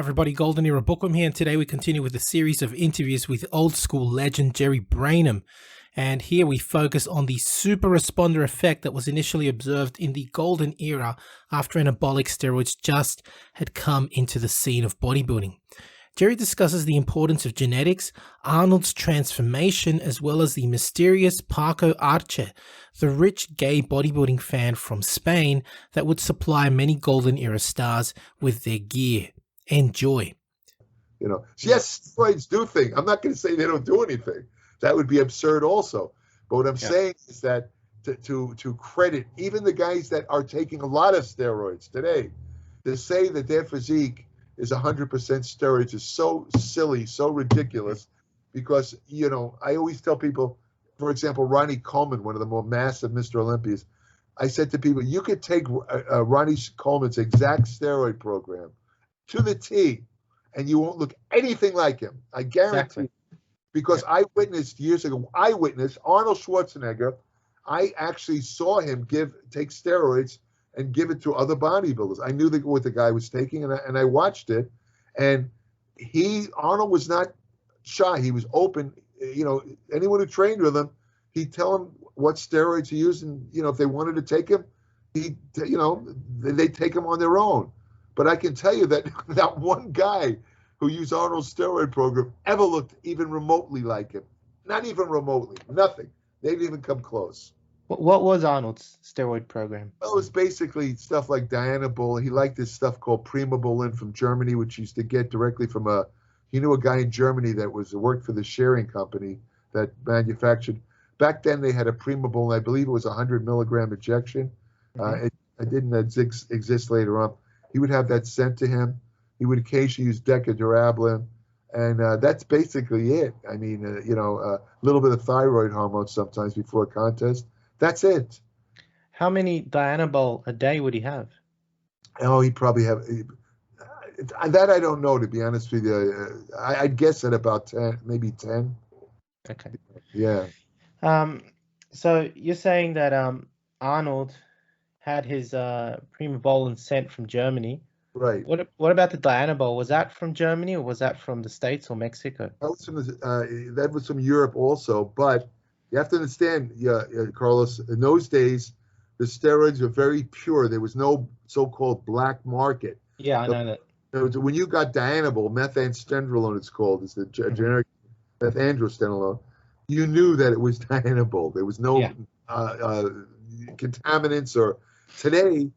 everybody, Golden Era Bookworm here, and today we continue with a series of interviews with old school legend Jerry Brainum. And here we focus on the super responder effect that was initially observed in the golden era after anabolic steroids just had come into the scene of bodybuilding. Jerry discusses the importance of genetics, Arnold's transformation, as well as the mysterious Paco Arce, the rich gay bodybuilding fan from Spain that would supply many golden era stars with their gear. Enjoy. You know, yes, steroids do things. I'm not going to say they don't do anything. That would be absurd also. But what I'm saying is that to credit even the guys that are taking a lot of steroids today, to say that their physique is 100% steroids is so silly, so ridiculous, because, you know, I always tell people, for example, Ronnie Coleman, one of the more massive Mr. Olympias, I said to people, you could take Ronnie Coleman's exact steroid program to the T, and you won't look anything like him. I guarantee. Exactly. Because I witnessed years ago, Arnold Schwarzenegger. I actually saw him take steroids and give it to other bodybuilders. I knew what the guy was taking, and I watched it. And Arnold was not shy. He was open. You know, anyone who trained with him, he'd tell them what steroids he used, and you know, if they wanted to take him, they'd take him on their own. But I can tell you that not one guy who used Arnold's steroid program ever looked even remotely like him. Not even remotely. Nothing. They didn't even come close. What was Arnold's steroid program? Well, it was basically stuff like Dianabol. He liked this stuff called Primobolan from Germany, which he used to get directly from he knew a guy in Germany that worked for the sharing company that manufactured. Back then they had a Primobolan, I believe it was 100 milligram injection. Mm-hmm. It didn't exist later on. He would have that sent to him. He would occasionally use Decadurablin, and that's basically it. I mean, a little bit of thyroid hormone sometimes before a contest. That's it. How many Dianabol a day would he have? Oh, he'd probably have that. I don't know, to be honest with you. I'd guess at about 10, maybe 10. Okay. Yeah. So you're saying that Arnold had his Primobolan sent from Germany. Right. What about the Dianabol? Was that from Germany, or was that from the States or Mexico? That was from Europe also, but you have to understand, Carlos, in those days, the steroids were very pure. There was no so-called black market. Yeah, I know that. When you got Dianabol, methanestrandrolone it's called, it's the generic methanestrandrolone, you knew that it was Dianabol. There was no contaminants or today,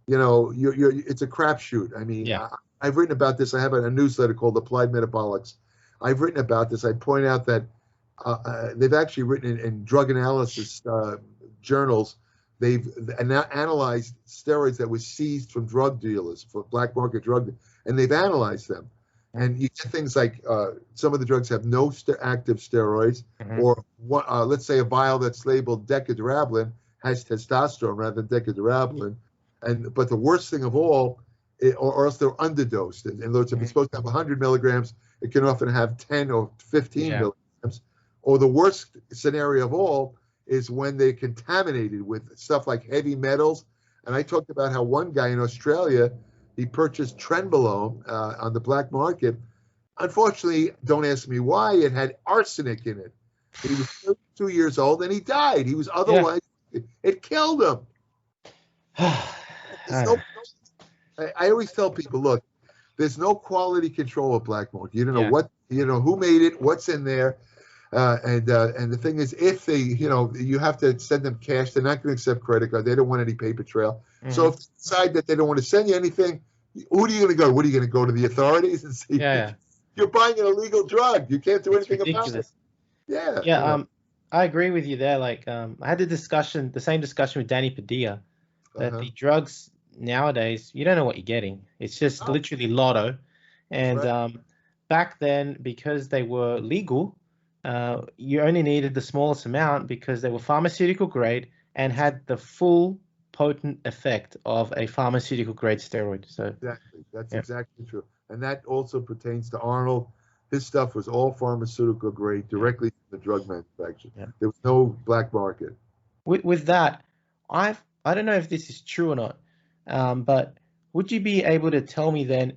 you know, it's a crapshoot. I mean, I've written about this. I have a newsletter called Applied Metabolics. I've written about this. I point out that they've actually written in drug analysis journals. They've analyzed steroids that were seized from drug dealers for black market drug, and they've analyzed them. And you get things like some of the drugs have no active steroids, or let's say a vial that's labeled Decadurablin has testosterone rather than Decadurablin. But the worst thing of all, or else they're underdosed. In other words, if it's supposed to have 100 milligrams, it can often have 10 or 15 milligrams. Or the worst scenario of all is when they're contaminated with stuff like heavy metals. And I talked about how one guy in Australia, he purchased Trenbolone on the black market. Unfortunately, don't ask me why, it had arsenic in it. He was 32 years old and he died. He was otherwise, it killed him. I always tell people, look, there's no quality control of black market. You don't know who made it, what's in there. And the thing is, if they, you have to send them cash. They're not going to accept credit card. They don't want any paper trail. So if they decide that they don't want to send you anything, who are you going to go? What are you going to go to the authorities and say, you're buying an illegal drug? You can't do anything about it. Yeah. I agree with you there. Like, I had the same discussion with Danny Padilla, that the drugs nowadays, you don't know what you're getting. It's just literally lotto. And back then, because they were legal, you only needed the smallest amount because they were pharmaceutical grade and had the full potent effect of a pharmaceutical grade steroid. So exactly, that's exactly true. And that also pertains to Arnold. His stuff was all pharmaceutical grade, directly from the drug manufacturer. There was no black market. With that, I don't know if this is true or not, but would you be able to tell me then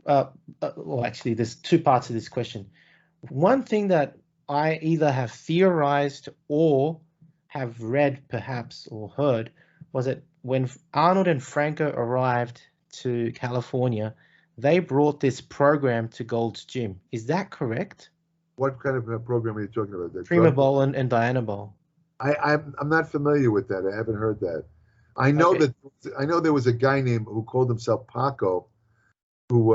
Well, actually, there's two parts of this question. One thing that I either have theorized or have read, perhaps, or heard, was that when Arnold and Franco arrived to California, they brought this program to Gold's Gym. Is that correct? What kind of a program are you talking about? Prima Bowl and Diana Bowl. I'm not familiar with that. I haven't heard that. I know there was a guy named who called himself Paco, who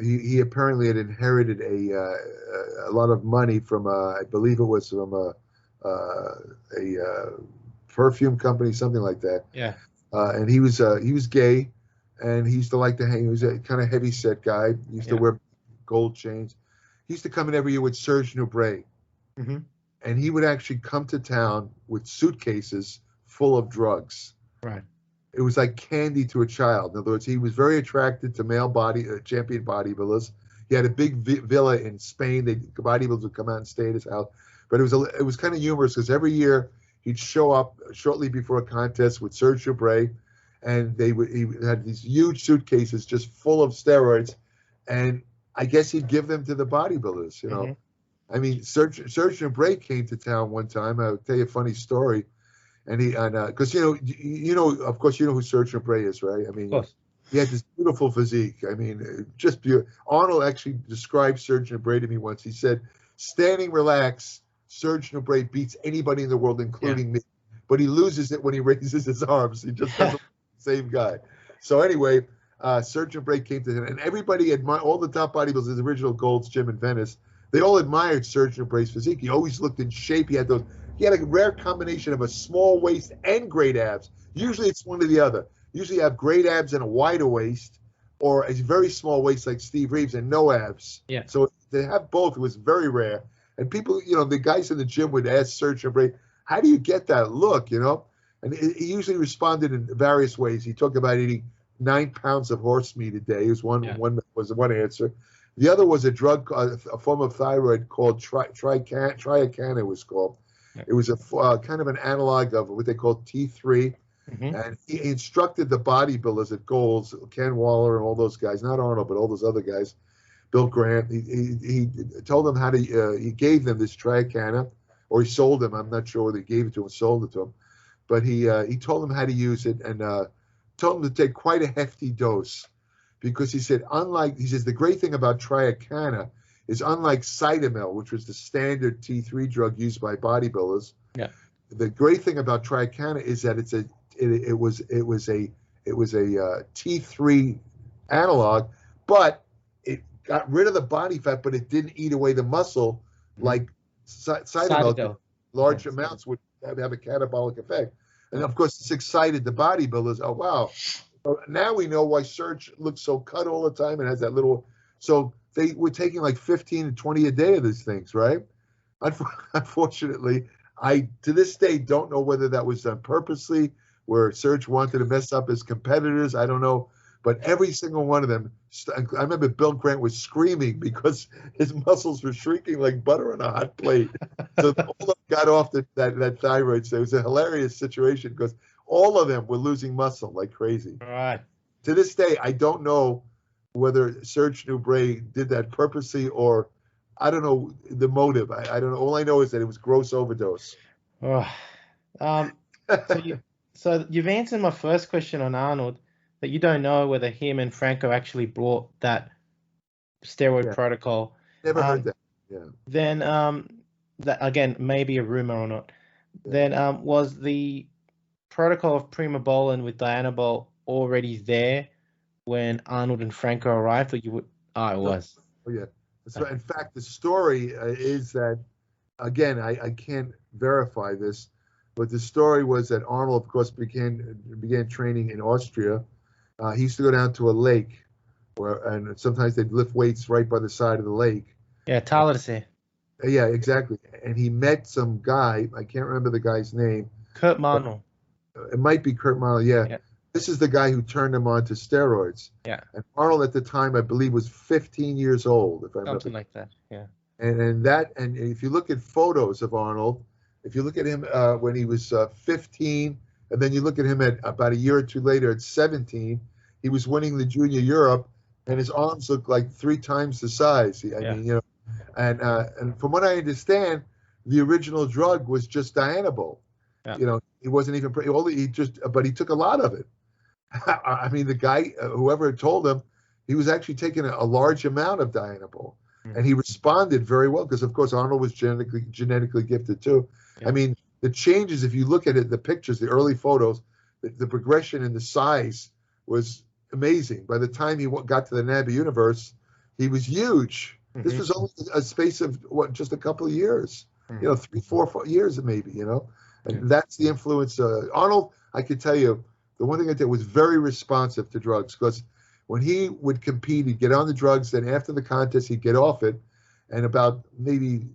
he apparently had inherited a lot of money from I believe it was from a perfume company, something like that. Yeah. And he was gay, and he used to like to hang. He was a kind of heavy set guy. He used to wear gold chains. He used to come in every year with Serge Nubret. Mm-hmm. And he would actually come to town with suitcases full of drugs. Right. It was like candy to a child. In other words, he was very attracted to male champion bodybuilders. He had a big villa in Spain. The bodybuilders would come out and stay at his house. But it was kind of humorous because every year he'd show up shortly before a contest with Serge Nubret, and he had these huge suitcases just full of steroids, and I guess he'd give them to the bodybuilders, you know. Mm-hmm. I mean, Serge Nubret came to town one time. I'll tell you a funny story. And because of course, you know who Serge Nubret is, right? I mean, of course. He had this beautiful physique. I mean, just beautiful. Arnold actually described Serge Nubret to me once. He said, standing relaxed, Serge Nubret beats anybody in the world, including me. But he loses it when he raises his arms. He just doesn't the same guy. So anyway, Serge Nubret came to him, and everybody admired, all the top bodybuilders, his original Gold's Gym in Venice, they all admired Serge Nubret's physique. He always looked in shape. He had a rare combination of a small waist and great abs. Usually it's one or the other. Usually you have great abs and a wider waist, or a very small waist like Steve Reeves and no abs. Yeah. So to have both was very rare. And people, the guys in the gym would ask Serge Nubret, how do you get that look, And he usually responded in various ways. He talked about eating 9 pounds of horse meat a day. One was one answer. The other was a drug, a form of thyroid called Triacana, it was called. Yeah. It was a kind of an analog of what they call T3. Mm-hmm. And he instructed the bodybuilders at Gold's, Ken Waller and all those guys, not Arnold, but all those other guys, Bill Grant. He told them how to, he gave them this Triacana, or he sold them. I'm not sure whether he gave it to them or sold it to them. But he told them how to use it, and told them to take quite a hefty dose. Because he said, the great thing about Triacana is unlike Cytomel, which was the standard T3 drug used by bodybuilders. Yeah. The great thing about Triacana is that it was a T3 analog, but it got rid of the body fat, but it didn't eat away the muscle like Cytomel. Large amounts would have a catabolic effect. And of course, this excited the bodybuilders. Oh, wow. So now we know why Serge looks so cut all the time and has that little. So they were taking like 15 to 20 a day of these things, right? Unfortunately, I to this day don't know whether that was done purposely, where Serge wanted to mess up his competitors. I don't know. But every single one of them, I remember Bill Grant was screaming because his muscles were shrinking like butter on a hot plate. So all of them got off that thyroid. So it was a hilarious situation because all of them were losing muscle like crazy. All right. To this day, I don't know whether Serge Nubret did that purposely or I don't know the motive. I don't know. All I know is that it was gross overdose. Oh. So you've answered my first question on Arnold, that you don't know whether him and Franco actually brought that steroid protocol. Never heard that. Yeah. Then, that again, maybe a rumor or not. Yeah. Then, was the protocol of Prima Bowl with Diana Bowl already there when Arnold and Franco arrived, or you would? Oh, it was. Oh, yeah. So, in fact, the story is that, again, I can't verify this, but the story was that Arnold, of course, began training in Austria. He used to go down to a lake, and sometimes they'd lift weights right by the side of the lake. Yeah, Tallersee. Yeah, exactly. And he met some guy. I can't remember the guy's name. Kurt Marnell. It might be Kurt Marnell. Yeah. This is the guy who turned him on to steroids. Yeah. And Arnold at the time, I believe, was 15, years old. If I remember. Something like that. Yeah. And if you look at photos of Arnold, if you look at him when he was 15. And then you look at him at about a year or two later at 17, he was winning the Junior Europe, and his arms look like 3 times the size. I mean, you know, and from what I understand, the original drug was just Dianabol. Yeah. You know, he wasn't even but he took a lot of it. I mean, the guy, whoever told him, he was actually taking a large amount of Dianabol, and he responded very well because, of course, Arnold was genetically gifted too. Yeah. I mean, the changes, if you look at it, the pictures, the early photos, the progression in the size was amazing. By the time he got to the NABA universe, he was huge. This was only a space of just a couple of years, you know, 3, 4 years maybe, you know, and that's the influence. Arnold, I could tell you, the one thing I did was very responsive to drugs, because when he would compete, he'd get on the drugs, then after the contest, he'd get off it, and about maybe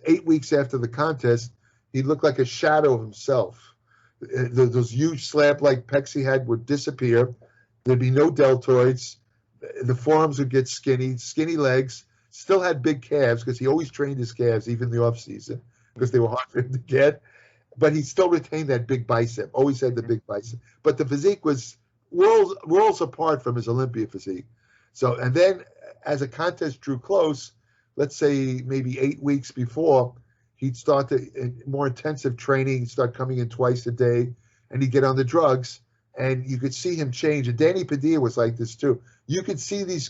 8 weeks after the contest, he'd look like a shadow of himself. Those huge slab-like pecs he had would disappear. There'd be no deltoids. The forearms would get skinny legs. Still had big calves because he always trained his calves, even in the off season, because they were hard for him to get. But he still retained that big bicep. Always had the big bicep. But the physique was worlds apart from his Olympia physique. So, and then as a contest drew close, let's say maybe 8 weeks before, he'd start more intensive training. He'd start coming in twice a day, and he'd get on the drugs, and you could see him change. And Danny Padilla was like this too. You could see these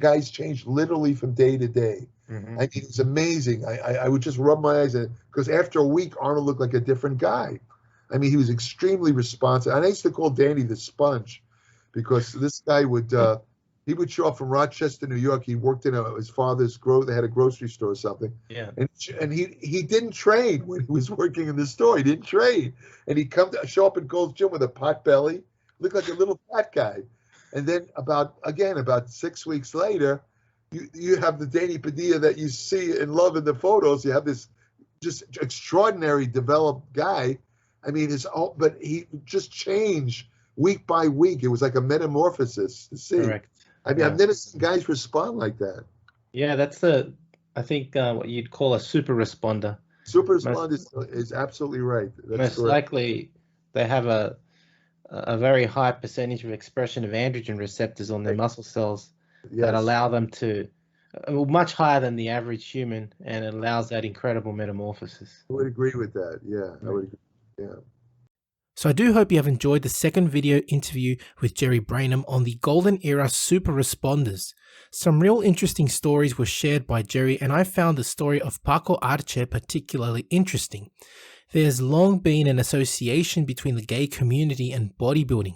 guys change literally from day to day. I mean, it's amazing. I would just rub my eyes at it, because after a week, Arnold looked like a different guy. I mean, he was extremely responsive. And I used to call Danny the sponge, because this guy would he would show up from Rochester, New York. He worked in his father's they had a grocery store or something. Yeah. And he didn't train when he was working in the store. He didn't train. And he'd show up in Gold's Gym with a pot belly, looked like a little fat guy. And then about 6 weeks later, you have the Danny Padilla that you see and love in the photos. You have this just extraordinary developed guy. I mean, but he just changed week by week. It was like a metamorphosis to see. Correct. I mean, I've never seen guys respond like that. Yeah, that's I think what you'd call a super responder. Super responder is absolutely right. That's most likely they have a very high percentage of expression of androgen receptors on their muscle cells that allow them to, much higher than the average human, and it allows that incredible metamorphosis. I would agree with that. Yeah, I would agree. Yeah. So I do hope you have enjoyed the second video interview with Jerry Brainum on the golden era super responders. Some real interesting stories were shared by Jerry, and I found the story of Paco Arce particularly interesting. There's long been an association between the gay community and bodybuilding,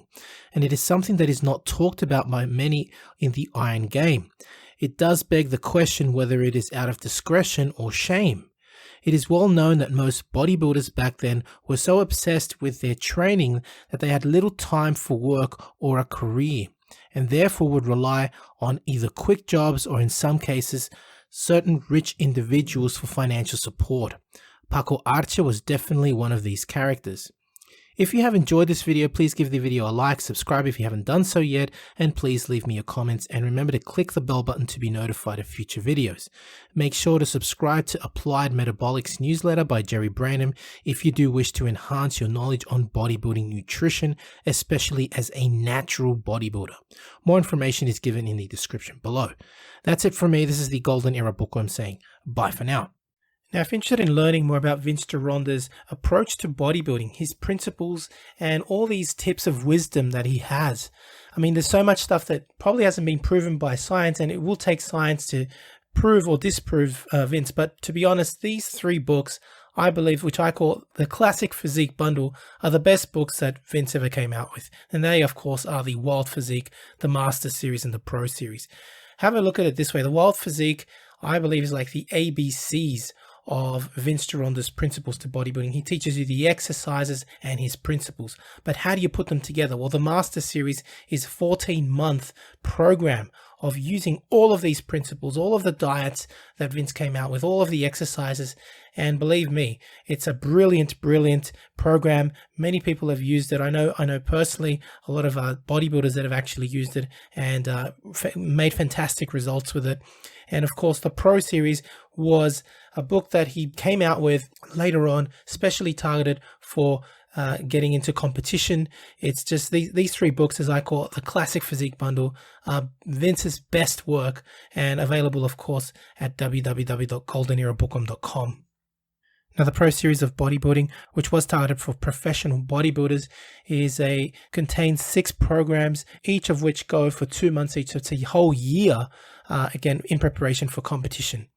and it is something that is not talked about by many in the iron game. It does beg the question whether it is out of discretion or shame. It is well known that most bodybuilders back then were so obsessed with their training that they had little time for work or a career, and therefore would rely on either quick jobs or, in some cases, certain rich individuals for financial support. Paco Arce was definitely one of these characters. If you have enjoyed this video, please give the video a like, subscribe if you haven't done so yet, and please leave me your comments, and remember to click the bell button to be notified of future videos. Make sure to subscribe to Applied Metabolics newsletter by Jerry Brainum if you do wish to enhance your knowledge on bodybuilding nutrition, especially as a natural bodybuilder. More information is given in the description below. That's it from me. This is the Golden Era Bookworm saying bye for now. Now, if you're interested in learning more about Vince Gironda's approach to bodybuilding, his principles, and all these tips of wisdom that he has, I mean, there's so much stuff that probably hasn't been proven by science, and it will take science to prove or disprove Vince. But to be honest, these 3 books, I believe, which I call the Classic Physique Bundle, are the best books that Vince ever came out with. And they, of course, are the Wild Physique, the Master Series, and the Pro Series. Have a look at it this way. The Wild Physique, I believe, is like the ABCs of Vince Gironda's principles to bodybuilding. He teaches you the exercises and his principles, but how do you put them together? Well, the Master Series is a 14-month program of using all of these principles, all of the diets that Vince came out with, all of the exercises, and believe me, it's a brilliant program. Many people have used it. I know personally a lot of bodybuilders that have actually used it and made fantastic results with it. And of course, the Pro Series was a book that he came out with later on, specially targeted for getting into competition. It's just these 3 books, as I call it, the Classic Physique Bundle, Vince's best work, and available, of course, at www.goldenerabookworm.com. Now, the Pro Series of Bodybuilding, which was targeted for professional bodybuilders, contains 6 programs, each of which go for 2 months each. So it's a whole year, again, in preparation for competition.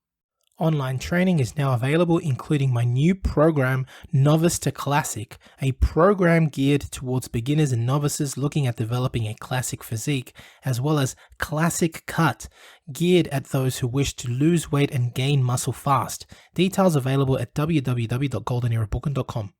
Online training is now available, including my new program, Novice to Classic, a program geared towards beginners and novices looking at developing a classic physique, as well as Classic Cut, geared at those who wish to lose weight and gain muscle fast. Details available at www.goldenerabookworm.com.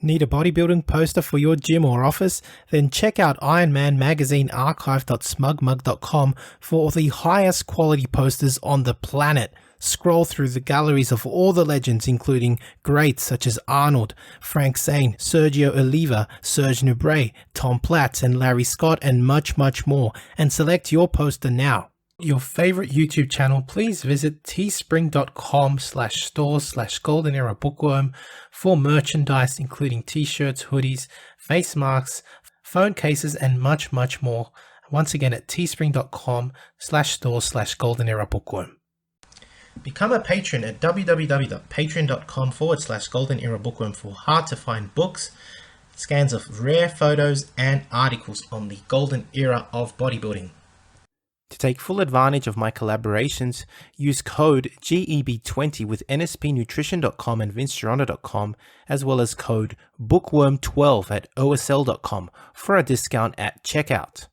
Need a bodybuilding poster for your gym or office? Then check out Iron Man Magazine archive.smugmug.com for the highest quality posters on the planet. Scroll through the galleries of all the legends, including greats such as Arnold, Frank Zane, Sergio Oliva, Serge Nubret, Tom Platz, and Larry Scott, and much, much more, and select your poster now. Your favorite YouTube channel, please visit teespring.com/stores/goldenerabookworm for merchandise, including t-shirts, hoodies, face masks, phone cases, and much, much more. Once again, at teespring.com/stores/goldenerabookworm. Become a patron at www.patreon.com/goldenerabookworm for hard to find books, scans of rare photos, and articles on the golden era of bodybuilding. To take full advantage of my collaborations, use code GEB20 with nspnutrition.com and vincegeronda.com, as well as code bookworm12 at osl.com for a discount at checkout.